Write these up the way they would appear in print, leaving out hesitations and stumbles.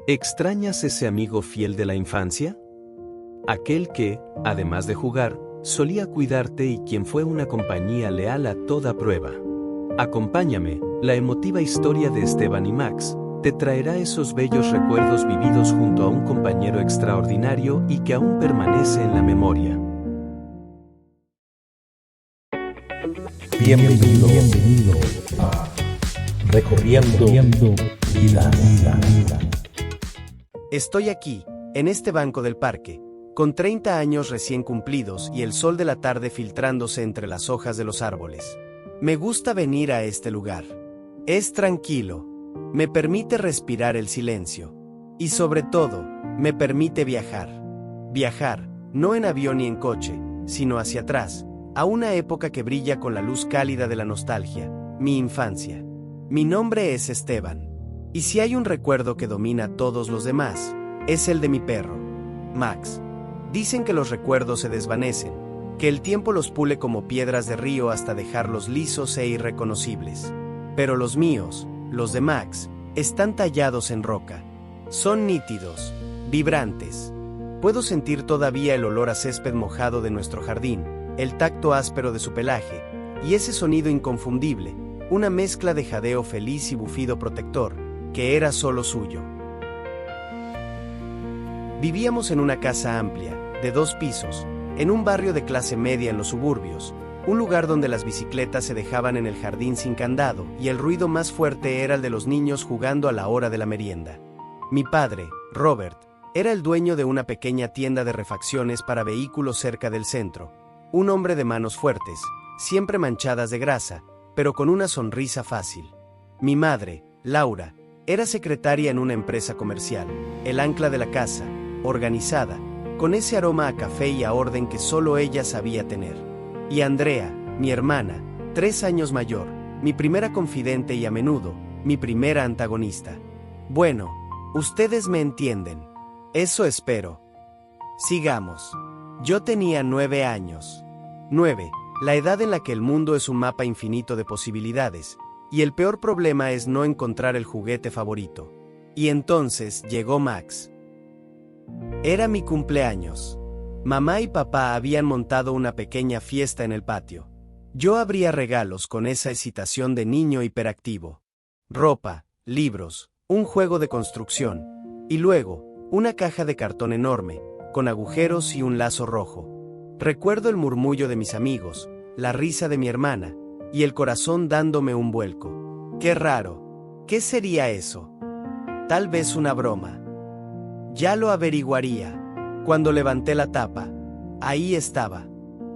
¿Extrañas ese amigo fiel de la infancia? Aquel que, además de jugar, solía cuidarte y quien fue una compañía leal a toda prueba. Acompáñame, la emotiva historia de Esteban y Max te traerá esos bellos recuerdos vividos junto a un compañero extraordinario y que aún permanece en la memoria. Bienvenido a Recorriendo Vida. Estoy aquí, en este banco del parque, con 30 años recién cumplidos y el sol de la tarde filtrándose entre las hojas de los árboles. Me gusta venir a este lugar. Es tranquilo, me permite respirar el silencio. Y sobre todo, me permite viajar. Viajar, no en avión ni en coche, sino hacia atrás, a una época que brilla con la luz cálida de la nostalgia, mi infancia. Mi nombre es Esteban. Y si hay un recuerdo que domina a todos los demás, es el de mi perro, Max. Dicen que los recuerdos se desvanecen, que el tiempo los pule como piedras de río hasta dejarlos lisos e irreconocibles. Pero los míos, los de Max, están tallados en roca. Son nítidos, vibrantes. Puedo sentir todavía el olor a césped mojado de nuestro jardín, el tacto áspero de su pelaje, y ese sonido inconfundible, una mezcla de jadeo feliz y bufido protector, que era solo suyo. Vivíamos en una casa amplia, de 2 pisos, en un barrio de clase media en los suburbios, un lugar donde las bicicletas se dejaban en el jardín sin candado y el ruido más fuerte era el de los niños jugando a la hora de la merienda. Mi padre, Robert, era el dueño de una pequeña tienda de refacciones para vehículos cerca del centro, un hombre de manos fuertes, siempre manchadas de grasa, pero con una sonrisa fácil. Mi madre, Laura, era secretaria en una empresa comercial, el ancla de la casa, organizada, con ese aroma a café y a orden que solo ella sabía tener. Y Andrea, mi hermana, 3 años mayor, mi primera confidente y a menudo, mi primera antagonista. Bueno, ustedes me entienden. Eso espero. Sigamos. Yo tenía 9 años. 9, la edad en la que el mundo es un mapa infinito de posibilidades, y el peor problema es no encontrar el juguete favorito. Y entonces llegó Max. Era mi cumpleaños. Mamá y papá habían montado una pequeña fiesta en el patio. Yo abría regalos con esa excitación de niño hiperactivo. Ropa, libros, un juego de construcción, y luego, una caja de cartón enorme, con agujeros y un lazo rojo. Recuerdo el murmullo de mis amigos, la risa de mi hermana, y el corazón dándome un vuelco. ¡Qué raro! ¿Qué sería eso? Tal vez una broma. Ya lo averiguaría. Cuando levanté la tapa, ahí estaba.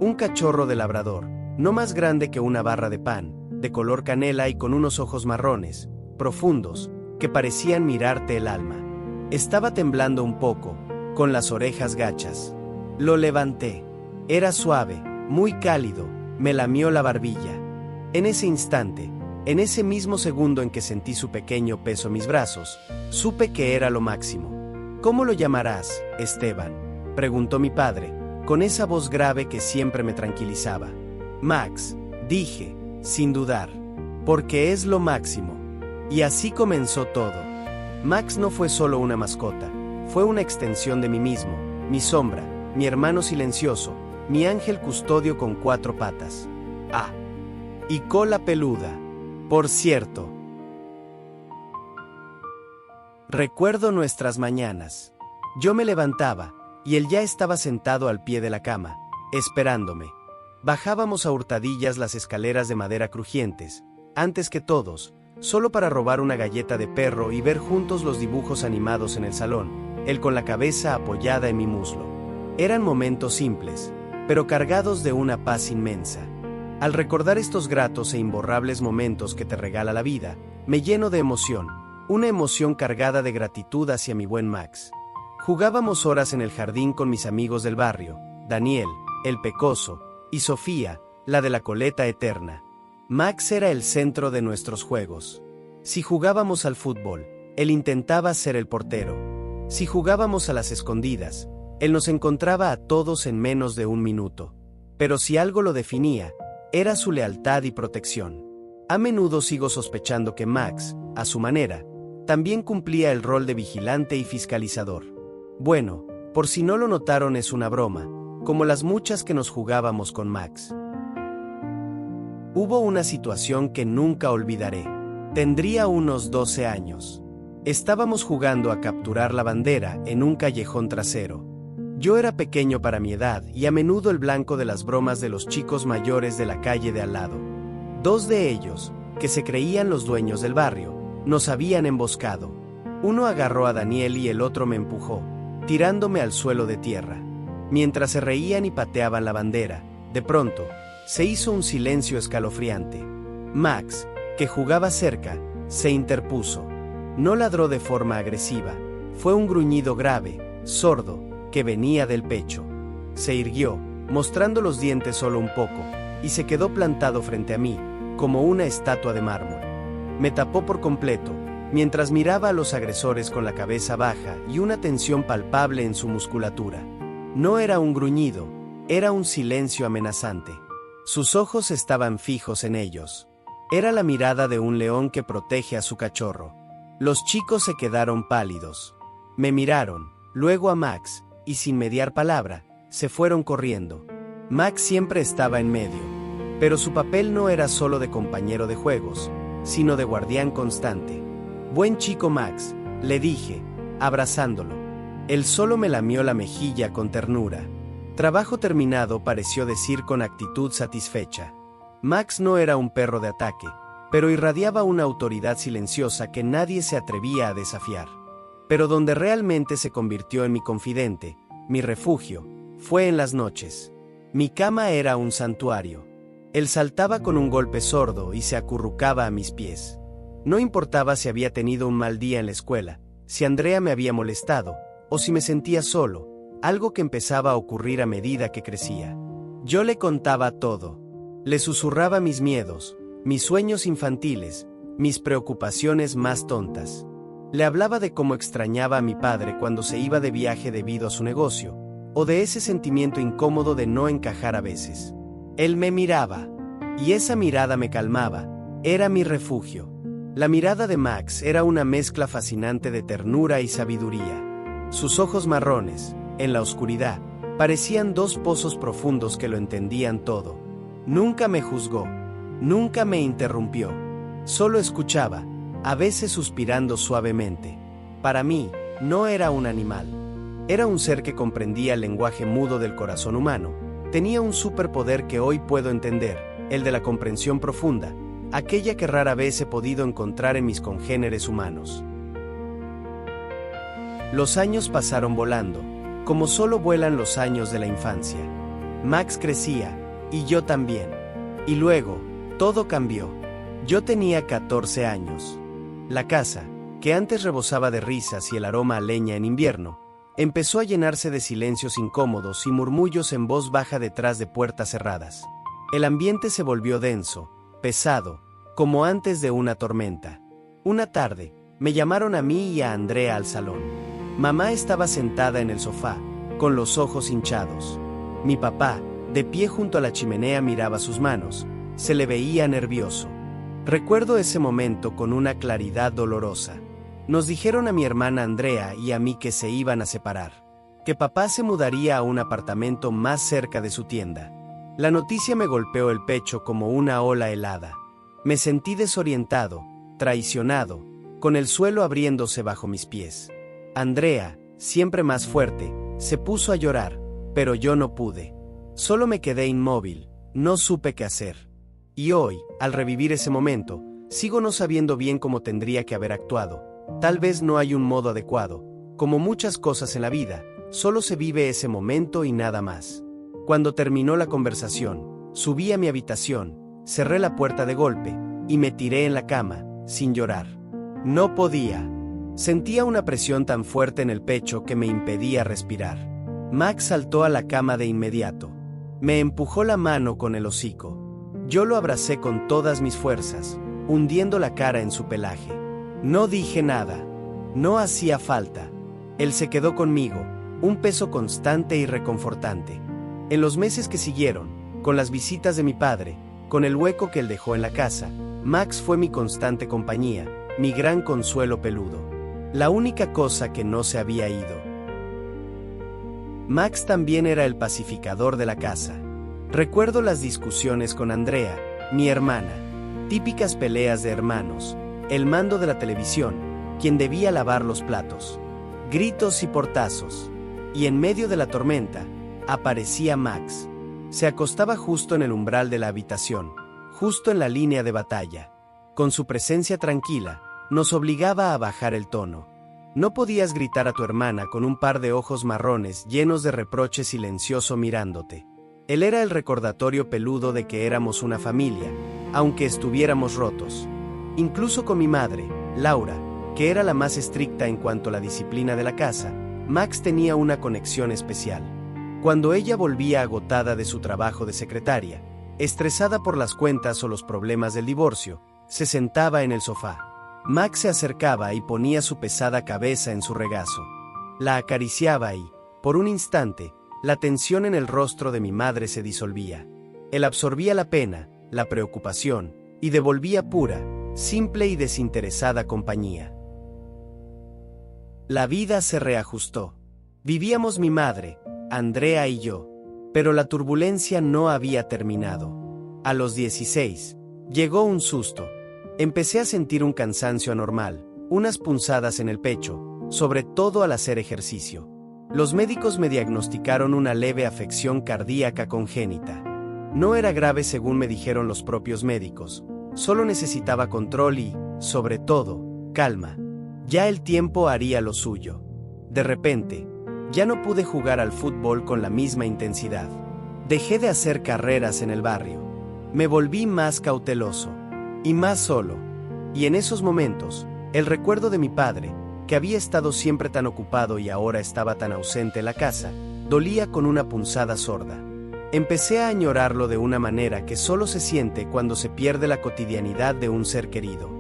Un cachorro de labrador, no más grande que una barra de pan, de color canela y con unos ojos marrones, profundos, que parecían mirarte el alma. Estaba temblando un poco, con las orejas gachas. Lo levanté. Era suave, muy cálido, me lamió la barbilla. En ese instante, en ese mismo segundo en que sentí su pequeño peso en mis brazos, supe que era lo máximo. ¿Cómo lo llamarás, Esteban?, preguntó mi padre, con esa voz grave que siempre me tranquilizaba. Max, dije, sin dudar, porque es lo máximo. Y así comenzó todo. Max no fue solo una mascota, fue una extensión de mí mismo, mi sombra, mi hermano silencioso, mi ángel custodio con 4 patas. Ah, y cola peluda, por cierto. Recuerdo nuestras mañanas. Yo me levantaba, y él ya estaba sentado al pie de la cama, esperándome. Bajábamos a hurtadillas las escaleras de madera crujientes, antes que todos, solo para robar una galleta de perro y ver juntos los dibujos animados en el salón, él con la cabeza apoyada en mi muslo. Eran momentos simples, pero cargados de una paz inmensa. Al recordar estos gratos e imborrables momentos que te regala la vida, me lleno de emoción, una emoción cargada de gratitud hacia mi buen Max. Jugábamos horas en el jardín con mis amigos del barrio, Daniel, el pecoso, y Sofía, la de la coleta eterna. Max era el centro de nuestros juegos. Si jugábamos al fútbol, él intentaba ser el portero. Si jugábamos a las escondidas, él nos encontraba a todos en menos de 1 minuto. Pero si algo lo definía, era su lealtad y protección. A menudo sigo sospechando que Max, a su manera, También cumplía el rol de vigilante y fiscalizador. Bueno, por si no lo notaron, es una broma, como las muchas que nos jugábamos con Max. Hubo una situación que nunca olvidaré. Tendría unos 12 años. Estábamos jugando a capturar la bandera en un callejón trasero. Yo era pequeño para mi edad y a menudo el blanco de las bromas de los chicos mayores de la calle de al lado. Dos de ellos, que se creían los dueños del barrio, nos habían emboscado. Uno agarró a Daniel y el otro me empujó, tirándome al suelo de tierra. Mientras se reían y pateaban la bandera, de pronto, se hizo un silencio escalofriante. Max, que jugaba cerca, se interpuso. No ladró de forma agresiva, fue un gruñido grave, sordo, que venía del pecho. Se irguió, mostrando los dientes solo un poco, y se quedó plantado frente a mí, como una estatua de mármol. Me tapó por completo, mientras miraba a los agresores con la cabeza baja y una tensión palpable en su musculatura. No era un gruñido, era un silencio amenazante. Sus ojos estaban fijos en ellos. Era la mirada de un león que protege a su cachorro. Los chicos se quedaron pálidos. Me miraron, luego a Max, y sin mediar palabra, se fueron corriendo. Max siempre estaba en medio, pero su papel no era solo de compañero de juegos, sino de guardián constante. «Buen chico Max», le dije, abrazándolo. Él solo me lamió la mejilla con ternura. «Trabajo terminado», pareció decir con actitud satisfecha. Max no era un perro de ataque, pero irradiaba una autoridad silenciosa que nadie se atrevía a desafiar. Pero donde realmente se convirtió en mi confidente, mi refugio, fue en las noches. Mi cama era un santuario. Él saltaba con un golpe sordo y se acurrucaba a mis pies. No importaba si había tenido un mal día en la escuela, si Andrea me había molestado, o si me sentía solo, algo que empezaba a ocurrir a medida que crecía. Yo le contaba todo. Le susurraba mis miedos, mis sueños infantiles, mis preocupaciones más tontas. Le hablaba de cómo extrañaba a mi padre cuando se iba de viaje debido a su negocio, o de ese sentimiento incómodo de no encajar a veces. Él me miraba, y esa mirada me calmaba, era mi refugio. La mirada de Max era una mezcla fascinante de ternura y sabiduría. Sus ojos marrones, en la oscuridad, parecían dos pozos profundos que lo entendían todo. Nunca me juzgó, nunca me interrumpió, solo escuchaba, a veces suspirando suavemente. Para mí, no era un animal. Era un ser que comprendía el lenguaje mudo del corazón humano. Tenía un superpoder que hoy puedo entender, el de la comprensión profunda, aquella que rara vez he podido encontrar en mis congéneres humanos. Los años pasaron volando, como solo vuelan los años de la infancia. Max crecía, y yo también. Y luego, todo cambió. Yo tenía 14 años. La casa, que antes rebosaba de risas y el aroma a leña en invierno, empezó a llenarse de silencios incómodos y murmullos en voz baja detrás de puertas cerradas. El ambiente se volvió denso, pesado, como antes de una tormenta. Una tarde, me llamaron a mí y a Andrea al salón. Mamá estaba sentada en el sofá, con los ojos hinchados. Mi papá, de pie junto a la chimenea, miraba sus manos. Se le veía nervioso. Recuerdo ese momento con una claridad dolorosa. Nos dijeron a mi hermana Andrea y a mí que se iban a separar, que papá se mudaría a un apartamento más cerca de su tienda. La noticia me golpeó el pecho como una ola helada. Me sentí desorientado, traicionado, con el suelo abriéndose bajo mis pies. Andrea, siempre más fuerte, se puso a llorar, pero yo no pude. Solo me quedé inmóvil, no supe qué hacer. Y hoy, al revivir ese momento, sigo no sabiendo bien cómo tendría que haber actuado. Tal vez no hay un modo adecuado. Como muchas cosas en la vida, solo se vive ese momento y nada más. Cuando terminó la conversación, subí a mi habitación, cerré la puerta de golpe, y me tiré en la cama, sin llorar. No podía. Sentía una presión tan fuerte en el pecho que me impedía respirar. Max saltó a la cama de inmediato. Me empujó la mano con el hocico. Yo lo abracé con todas mis fuerzas, hundiendo la cara en su pelaje. No dije nada. No hacía falta. Él se quedó conmigo, un peso constante y reconfortante. En los meses que siguieron, con las visitas de mi padre, con el hueco que él dejó en la casa, Max fue mi constante compañía, mi gran consuelo peludo. La única cosa que no se había ido. Max también era el pacificador de la casa. Recuerdo las discusiones con Andrea, mi hermana, típicas peleas de hermanos, el mando de la televisión, quien debía lavar los platos, gritos y portazos. Y en medio de la tormenta, aparecía Max. Se acostaba justo en el umbral de la habitación, justo en la línea de batalla. Con su presencia tranquila, nos obligaba a bajar el tono. No podías gritar a tu hermana con un par de ojos marrones llenos de reproche silencioso mirándote. Él era el recordatorio peludo de que éramos una familia, aunque estuviéramos rotos. Incluso con mi madre, Laura, que era la más estricta en cuanto a la disciplina de la casa, Max tenía una conexión especial. Cuando ella volvía agotada de su trabajo de secretaria, estresada por las cuentas o los problemas del divorcio, se sentaba en el sofá. Max se acercaba y ponía su pesada cabeza en su regazo. La acariciaba y, por un instante, la tensión en el rostro de mi madre se disolvía. Él absorbía la pena, la preocupación, y devolvía pura, simple y desinteresada compañía. La vida se reajustó. Vivíamos mi madre, Andrea y yo, pero la turbulencia no había terminado. A los 16, llegó un susto. Empecé a sentir un cansancio anormal, unas punzadas en el pecho, sobre todo al hacer ejercicio. Los médicos me diagnosticaron una leve afección cardíaca congénita. No era grave según me dijeron los propios médicos, solo necesitaba control y, sobre todo, calma. Ya el tiempo haría lo suyo. De repente, ya no pude jugar al fútbol con la misma intensidad. Dejé de hacer carreras en el barrio. Me volví más cauteloso. Y más solo. Y en esos momentos, el recuerdo de mi padre, que había estado siempre tan ocupado y ahora estaba tan ausente en la casa, dolía con una punzada sorda. Empecé a añorarlo de una manera que solo se siente cuando se pierde la cotidianidad de un ser querido.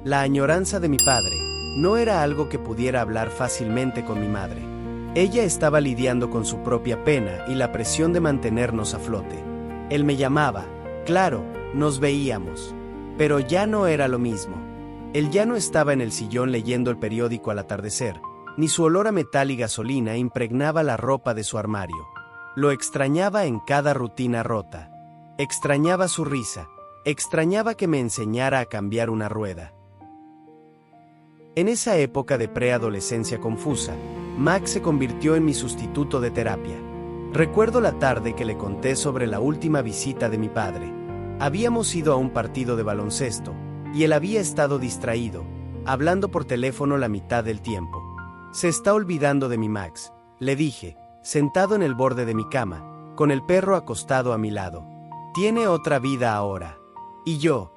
La añoranza de mi padre no era algo que pudiera hablar fácilmente con mi madre. Ella estaba lidiando con su propia pena y la presión de mantenernos a flote. Él me llamaba, claro, nos veíamos, pero ya no era lo mismo. Él ya no estaba en el sillón leyendo el periódico al atardecer, ni su olor a metal y gasolina impregnaba la ropa de su armario. Lo extrañaba en cada rutina rota. Extrañaba su risa, extrañaba que me enseñara a cambiar una rueda. En esa época de preadolescencia confusa, Max se convirtió en mi sustituto de terapia. Recuerdo la tarde que le conté sobre la última visita de mi padre. Habíamos ido a un partido de baloncesto, y él había estado distraído, hablando por teléfono la mitad del tiempo. Se está olvidando de mi Max, le dije, sentado en el borde de mi cama, con el perro acostado a mi lado. Tiene otra vida ahora. Y yo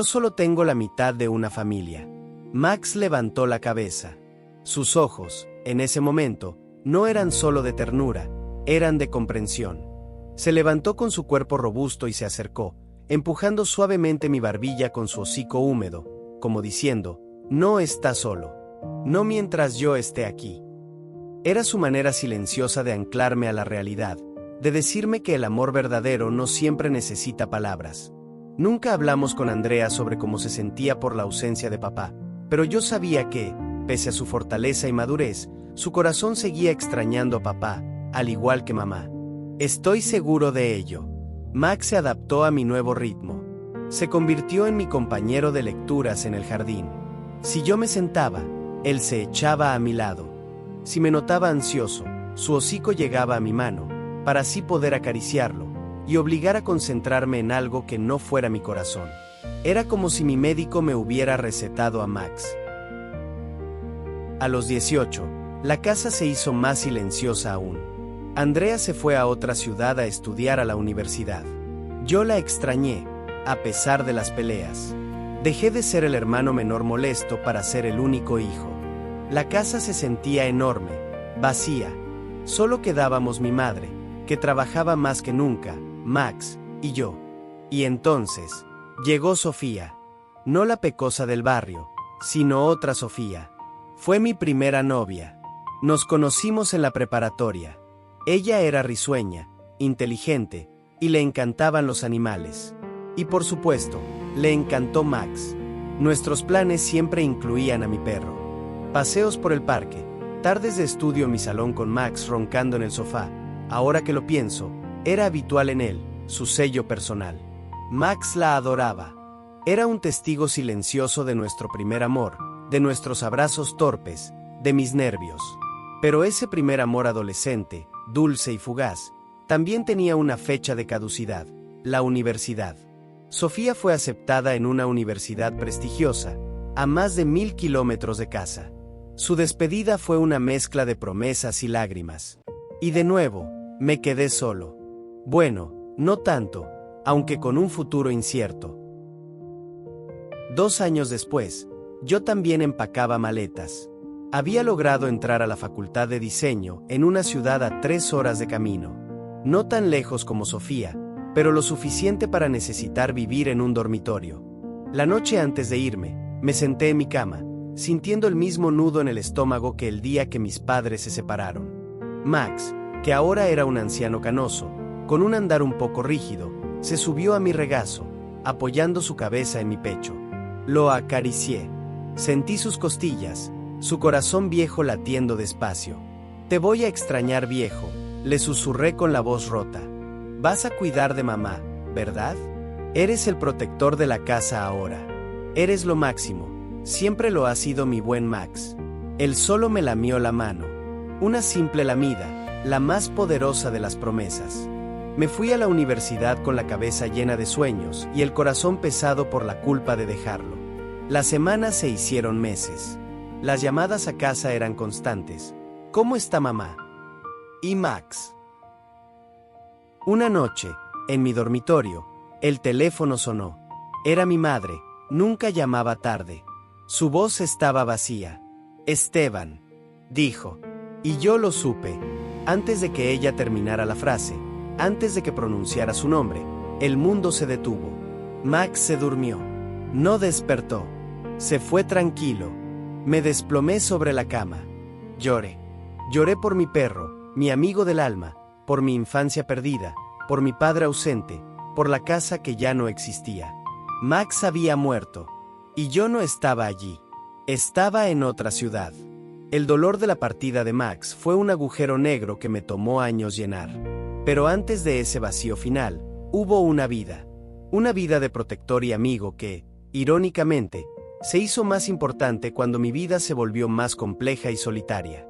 solo tengo la mitad de una familia. Max levantó la cabeza. Sus ojos, en ese momento, no eran solo de ternura, eran de comprensión. Se levantó con su cuerpo robusto y se acercó, empujando suavemente mi barbilla con su hocico húmedo, como diciendo, no está solo. No mientras yo esté aquí. Era su manera silenciosa de anclarme a la realidad, de decirme que el amor verdadero no siempre necesita palabras. Nunca hablamos con Andrea sobre cómo se sentía por la ausencia de papá, pero yo sabía que, pese a su fortaleza y madurez, su corazón seguía extrañando a papá, al igual que mamá. Estoy seguro de ello. Max se adaptó a mi nuevo ritmo. Se convirtió en mi compañero de lecturas en el jardín. Si yo me sentaba, él se echaba a mi lado. Si me notaba ansioso, su hocico llegaba a mi mano, para así poder acariciarlo, y obligar a concentrarme en algo que no fuera mi corazón. Era como si mi médico me hubiera recetado a Max. A los 18, la casa se hizo más silenciosa aún. Andrea se fue a otra ciudad a estudiar a la universidad. Yo la extrañé, a pesar de las peleas. Dejé de ser el hermano menor molesto para ser el único hijo. La casa se sentía enorme, vacía. Solo quedábamos mi madre, que trabajaba más que nunca, Max y yo. Y entonces, llegó Sofía. No la pecosa del barrio, sino otra Sofía. Fue mi primera novia. Nos conocimos en la preparatoria. Ella era risueña, inteligente, y le encantaban los animales. Y por supuesto, le encantó Max. Nuestros planes siempre incluían a mi perro. Paseos por el parque, tardes de estudio en mi salón con Max roncando en el sofá. Ahora que lo pienso, era habitual en él, su sello personal. Max la adoraba. Era un testigo silencioso de nuestro primer amor, de nuestros abrazos torpes, de mis nervios. Pero ese primer amor adolescente, dulce y fugaz, también tenía una fecha de caducidad: la universidad. Sofía fue aceptada en una universidad prestigiosa, a más de 1000 kilómetros de casa. Su despedida fue una mezcla de promesas y lágrimas. Y de nuevo, me quedé solo. Bueno, no tanto, aunque con un futuro incierto. 2 años después, yo también empacaba maletas. Había logrado entrar a la facultad de diseño en una ciudad a 3 horas de camino. No tan lejos como Sofía, pero lo suficiente para necesitar vivir en un dormitorio. La noche antes de irme, me senté en mi cama, sintiendo el mismo nudo en el estómago que el día que mis padres se separaron. Max, que ahora era un anciano canoso, con un andar un poco rígido, se subió a mi regazo, apoyando su cabeza en mi pecho. Lo acaricié. Sentí sus costillas, su corazón viejo latiendo despacio. «Te voy a extrañar, viejo», le susurré con la voz rota. «Vas a cuidar de mamá, ¿verdad? Eres el protector de la casa ahora. Eres lo máximo. Siempre lo ha sido mi buen Max». Él solo me lamió la mano. Una simple lamida, la más poderosa de las promesas. Me fui a la universidad con la cabeza llena de sueños y el corazón pesado por la culpa de dejarlo. Las semanas se hicieron meses. Las llamadas a casa eran constantes. «¿Cómo está mamá? ¿Y Max?». Una noche, en mi dormitorio, el teléfono sonó. Era mi madre, nunca llamaba tarde. Su voz estaba vacía. «Esteban», dijo. Y yo lo supe. Antes de que ella terminara la frase, antes de que pronunciara su nombre, el mundo se detuvo. Max se durmió. No despertó. Se fue tranquilo. Me desplomé sobre la cama. Lloré. Lloré por mi perro, mi amigo del alma, por mi infancia perdida, por mi padre ausente, por la casa que ya no existía. Max había muerto. Y yo no estaba allí. Estaba en otra ciudad. El dolor de la partida de Max fue un agujero negro que me tomó años llenar. Pero antes de ese vacío final, hubo una vida. Una vida de protector y amigo que, irónicamente, se hizo más importante cuando mi vida se volvió más compleja y solitaria.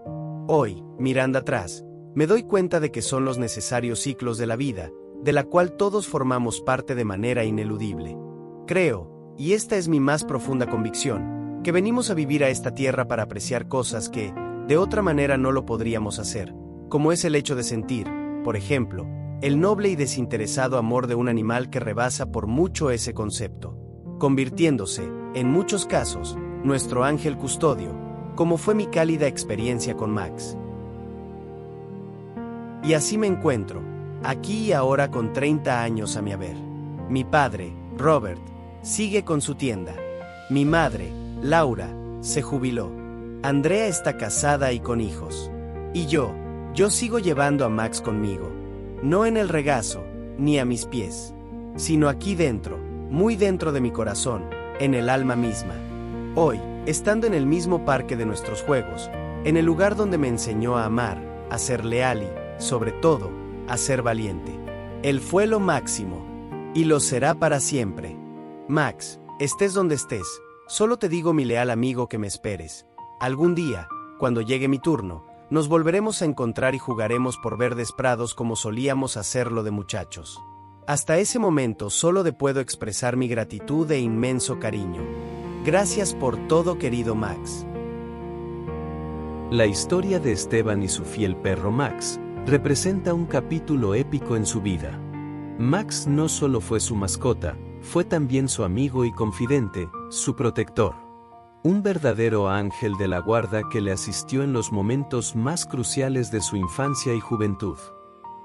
Hoy, mirando atrás, me doy cuenta de que son los necesarios ciclos de la vida, de la cual todos formamos parte de manera ineludible. Creo, y esta es mi más profunda convicción, que venimos a vivir a esta tierra para apreciar cosas que, de otra manera no lo podríamos hacer, como es el hecho de sentir, por ejemplo, el noble y desinteresado amor de un animal que rebasa por mucho ese concepto, convirtiéndose, en muchos casos, nuestro ángel custodio, como fue mi cálida experiencia con Max. Y así me encuentro, aquí y ahora con 30 años a mi haber. Mi padre, Robert, sigue con su tienda. Mi madre, Laura, se jubiló. Andrea está casada y con hijos. Y yo sigo llevando a Max conmigo. No en el regazo, ni a mis pies, sino aquí dentro, muy dentro de mi corazón, en el alma misma. Hoy, estando en el mismo parque de nuestros juegos, en el lugar donde me enseñó a amar, a ser leal y, sobre todo, a ser valiente. Él fue lo máximo, y lo será para siempre. Max, estés donde estés, solo te digo, mi leal amigo, que me esperes. Algún día, cuando llegue mi turno, nos volveremos a encontrar y jugaremos por verdes prados como solíamos hacerlo de muchachos. Hasta ese momento solo te puedo expresar mi gratitud e inmenso cariño. Gracias por todo, querido Max. La historia de Esteban y su fiel perro Max representa un capítulo épico en su vida. Max no solo fue su mascota, fue también su amigo y confidente, su protector. Un verdadero ángel de la guarda que le asistió en los momentos más cruciales de su infancia y juventud.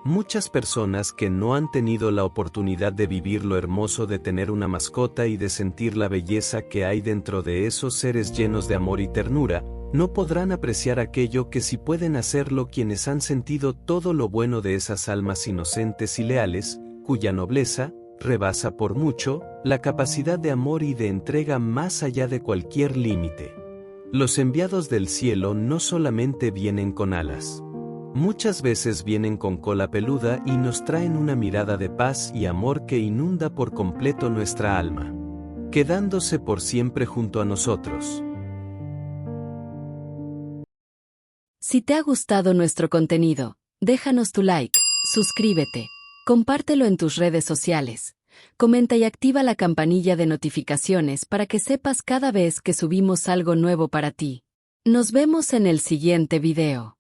Muchas personas que no han tenido la oportunidad de vivir lo hermoso de tener una mascota y de sentir la belleza que hay dentro de esos seres llenos de amor y ternura, no podrán apreciar aquello que sí pueden hacerlo quienes han sentido todo lo bueno de esas almas inocentes y leales, cuya nobleza, rebasa por mucho la capacidad de amor y de entrega más allá de cualquier límite. Los enviados del cielo no solamente vienen con alas. Muchas veces vienen con cola peluda y nos traen una mirada de paz y amor que inunda por completo nuestra alma, quedándose por siempre junto a nosotros. Si te ha gustado nuestro contenido, déjanos tu like, suscríbete, compártelo en tus redes sociales, comenta y activa la campanilla de notificaciones para que sepas cada vez que subimos algo nuevo para ti. Nos vemos en el siguiente video.